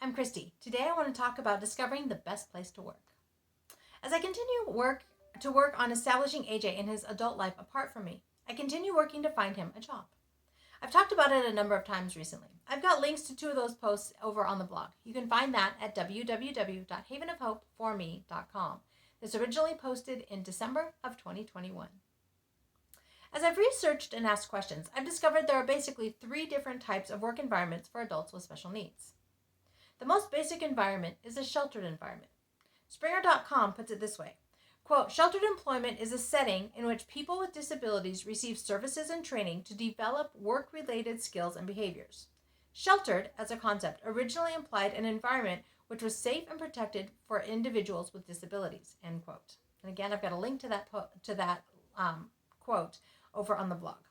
I'm Christy. Today I want to talk about discovering the best place to work. As I continue to work on establishing AJ in his adult life apart from me, I continue working to find him a job. I've talked about it a number of times recently. I've got links to 2 of those posts over on the blog. You can find that at www.havenofhopeforme.com. This originally posted in December of 2021. As I've researched and asked questions, I've discovered there are basically 3 different types of work environments for adults with special needs. The most basic environment is a sheltered environment. Springer.com puts it this way, quote, "Sheltered employment is a setting in which people with disabilities receive services and training to develop work-related skills and behaviors. Sheltered, as a concept, originally implied an environment which was safe and protected for individuals with disabilities," end quote. And again, I've got a link to that quote over on the blog.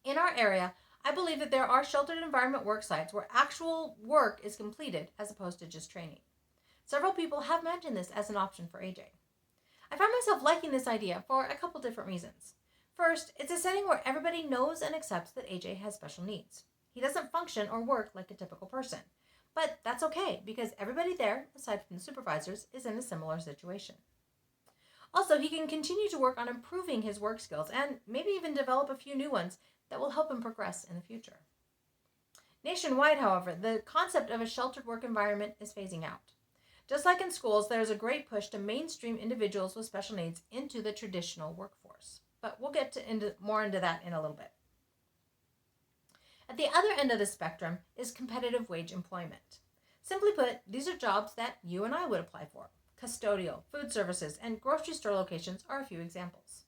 In our area, I believe that there are sheltered environment work sites where actual work is completed as opposed to just training. Several people have mentioned this as an option for AJ. I find myself liking this idea for a couple different reasons. First, it's a setting where everybody knows and accepts that AJ has special needs. He doesn't function or work like a typical person, but that's okay because everybody there, aside from the supervisors, is in a similar situation. Also, he can continue to work on improving his work skills and maybe even develop a few new ones that will help him progress in the future. Nationwide, however, the concept of a sheltered work environment is phasing out. Just like in schools, there is a great push to mainstream individuals with special needs into the traditional workforce. But we'll get more into that in a little bit. At the other end of the spectrum is competitive wage employment. Simply put, these are jobs that you and I would apply for. Custodial, food services, and grocery store locations are a few examples.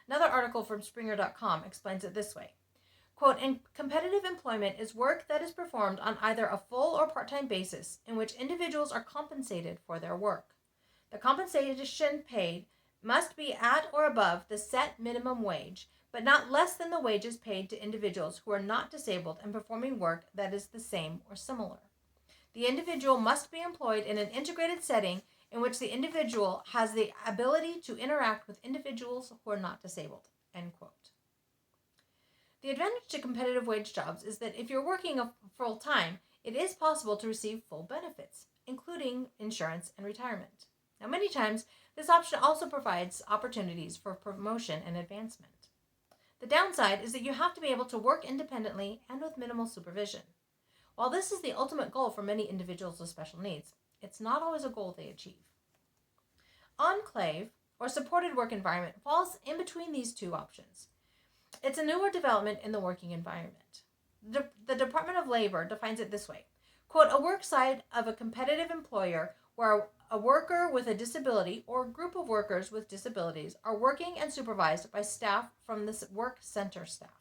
Another article from Springer.com explains it this way. Quote, "Competitive employment is work that is performed on either a full or part-time basis in which individuals are compensated for their work. The compensation paid must be at or above the set minimum wage, but not less than the wages paid to individuals who are not disabled and performing work that is the same or similar. The individual must be employed in an integrated setting in which the individual has the ability to interact with individuals who are not disabled," end quote. The advantage to competitive wage jobs is that if you're working full time, it is possible to receive full benefits, including insurance and retirement. Now, many times, this option also provides opportunities for promotion and advancement. The downside is that you have to be able to work independently and with minimal supervision. While this is the ultimate goal for many individuals with special needs, it's not always a goal they achieve. Enclave, or supported work environment, falls in between these 2 options. It's a newer development in the working environment. The Department of Labor defines it this way, quote, "A work site of a competitive employer where a worker with a disability or group of workers with disabilities are working and supervised by staff from the work center staff.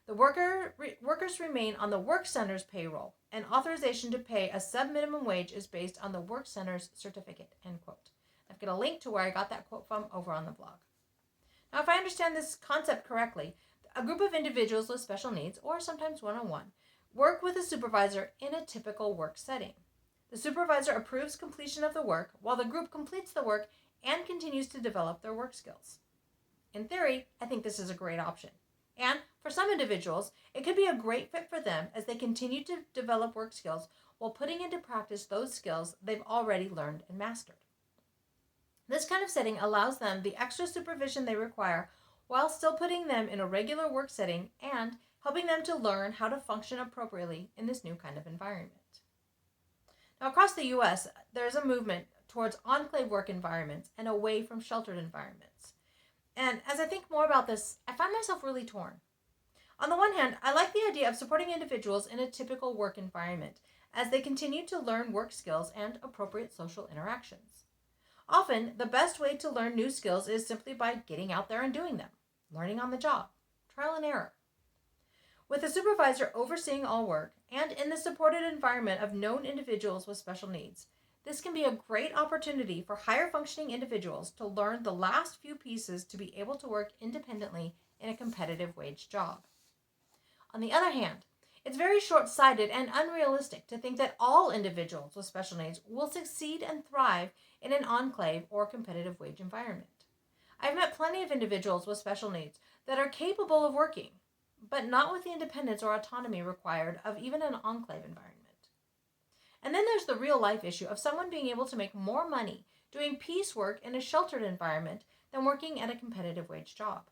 The workers remain on the work center's payroll, and authorization to pay a sub-minimum wage is based on the work center's certificate," end quote. I've got a link to where I got that quote from over on the blog. Now, if I understand this concept correctly, a group of individuals with special needs, or sometimes one-on-one, work with a supervisor in a typical work setting. The supervisor approves completion of the work while the group completes the work and continues to develop their work skills. In theory, I think this is a great option. And for some individuals, it could be a great fit for them as they continue to develop work skills while putting into practice those skills they've already learned and mastered. This kind of setting allows them the extra supervision they require while still putting them in a regular work setting and helping them to learn how to function appropriately in this new kind of environment. Now, across the U.S., there's a movement towards enclave work environments and away from sheltered environments. And as I think more about this, I find myself really torn. On the one hand, I like the idea of supporting individuals in a typical work environment as they continue to learn work skills and appropriate social interactions. Often, the best way to learn new skills is simply by getting out there and doing them, learning on the job, trial and error. With a supervisor overseeing all work and in the supported environment of known individuals with special needs, this can be a great opportunity for higher functioning individuals to learn the last few pieces to be able to work independently in a competitive wage job. On the other hand, it's very short-sighted and unrealistic to think that all individuals with special needs will succeed and thrive in an enclave or competitive wage environment. I've met plenty of individuals with special needs that are capable of working, but not with the independence or autonomy required of even an enclave environment. And then there's the real life issue of someone being able to make more money doing piecework in a sheltered environment than working at a competitive wage job,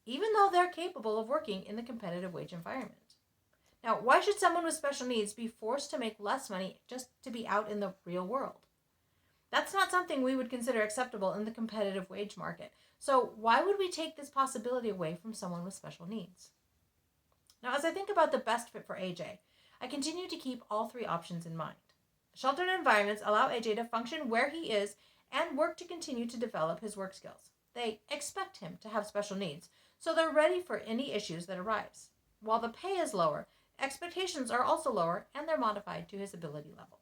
even though they're capable of working in the competitive wage environment. Now, why should someone with special needs be forced to make less money just to be out in the real world? That's not something we would consider acceptable in the competitive wage market. So why would we take this possibility away from someone with special needs? Now, as I think about the best fit for AJ, I continue to keep all three options in mind. Sheltered environments allow AJ to function where he is and work to continue to develop his work skills. They expect him to have special needs, so they're ready for any issues that arise. While the pay is lower, expectations are also lower and they're modified to his ability level.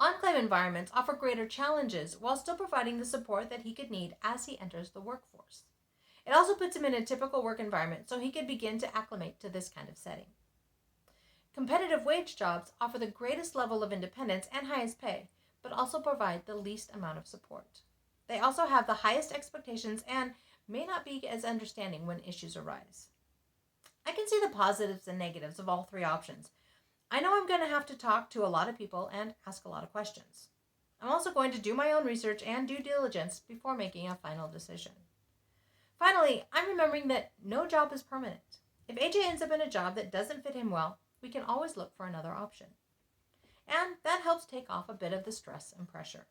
Enclave environments offer greater challenges while still providing the support that he could need as he enters the workforce. It also puts him in a typical work environment so he could begin to acclimate to this kind of setting. Competitive wage jobs offer the greatest level of independence and highest pay, but also provide the least amount of support. They also have the highest expectations and may not be as understanding when issues arise. I can see the positives and negatives of all three options. I know I'm going to have to talk to a lot of people and ask a lot of questions. I'm also going to do my own research and due diligence before making a final decision. Finally, I'm remembering that no job is permanent. If AJ ends up in a job that doesn't fit him well, we can always look for another option. And that helps take off a bit of the stress and pressure.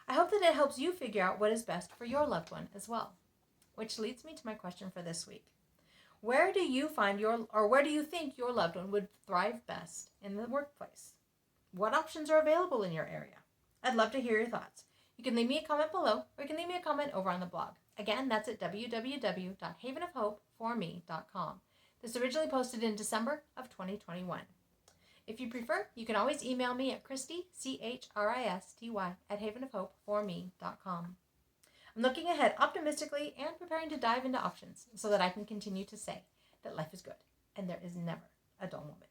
I hope that it helps you figure out what is best for your loved one as well. Which leads me to my question for this week. Where do you think your loved one would thrive best in the workplace? What options are available in your area? I'd love to hear your thoughts. You can leave me a comment below, or you can leave me a comment over on the blog. Again, that's at www.havenofhopeforme.com. This originally posted in December of 2021. If you prefer, you can always email me at Christy, CHRISTY, at havenofhopeforme.com. I'm looking ahead optimistically and preparing to dive into options so that I can continue to say that life is good and there is never a dull moment.